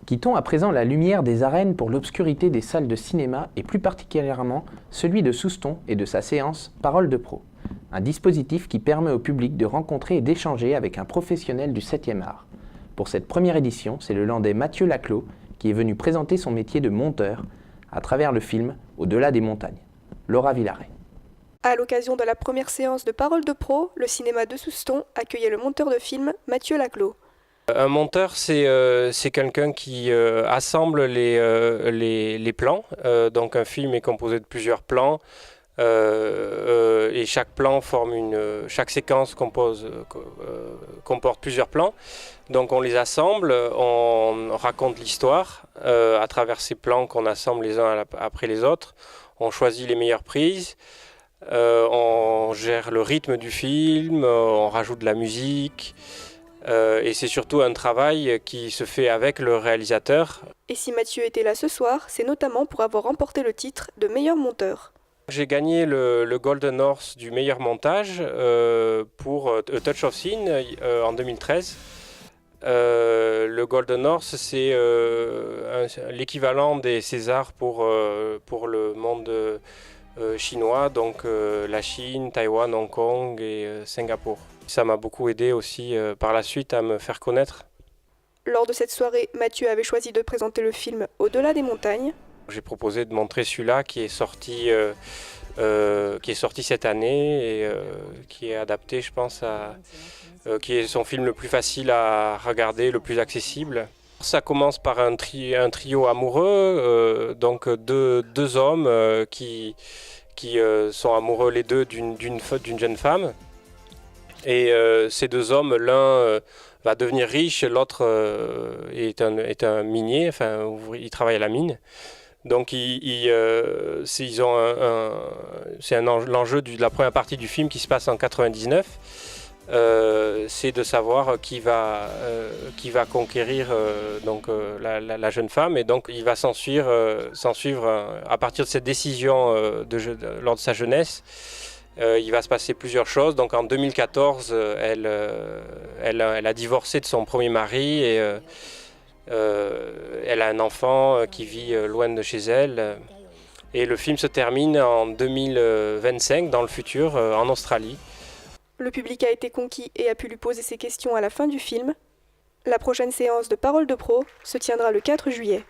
Quittons à présent la lumière des arènes pour l'obscurité des salles de cinéma et plus particulièrement celui de Souston et de sa séance Parole de Pro, un dispositif qui permet au public de rencontrer et d'échanger avec un professionnel du 7e art. Pour cette première édition, c'est le Landais Mathieu Laclos qui est venu présenter son métier de monteur à travers le film Au-delà des montagnes. Laura Villaret. À l'occasion de la première séance de Parole de Pro, le cinéma de Souston accueillait le monteur de film Mathieu Laclos. Un monteur, c'est quelqu'un qui assemble les plans. Donc un film est composé de plusieurs plans et chaque plan chaque séquence comporte plusieurs plans. Donc on les assemble, on raconte l'histoire à travers ces plans qu'on assemble les uns après les autres. On choisit les meilleures prises. On gère le rythme du film, on rajoute de la musique et c'est surtout un travail qui se fait avec le réalisateur. Et si Mathieu était là ce soir, c'est notamment pour avoir remporté le titre de meilleur monteur. J'ai gagné le Golden Horse du meilleur montage pour A Touch of Sin en 2013. Le Golden Horse, c'est l'équivalent des Césars pour le monde chinois, donc la Chine, Taïwan, Hong Kong et Singapour. Ça m'a beaucoup aidé aussi par la suite à me faire connaître. Lors de cette soirée, Mathieu avait choisi de présenter le film Au-delà des montagnes. J'ai proposé de montrer celui-là qui est sorti cette année et qui est adapté, je pense, qui est son film le plus facile à regarder, le plus accessible. Ça commence par un trio amoureux, donc deux hommes qui sont amoureux les deux d'une jeune femme. Et ces deux hommes, l'un va devenir riche, l'autre est un minier, enfin il travaille à la mine. Donc c'est l'enjeu de la première partie du film qui se passe en 99. C'est de savoir qui va conquérir la jeune femme, et donc il va s'en suivre à partir de cette décision lors de sa jeunesse. Il va se passer plusieurs choses. Donc en 2014, elle a divorcé de son premier mari et elle a un enfant qui vit loin de chez elle. Et le film se termine en 2025, dans le futur, en Australie. Le public a été conquis et a pu lui poser ses questions à la fin du film. La prochaine séance de Parole de Pro se tiendra le 4 juillet.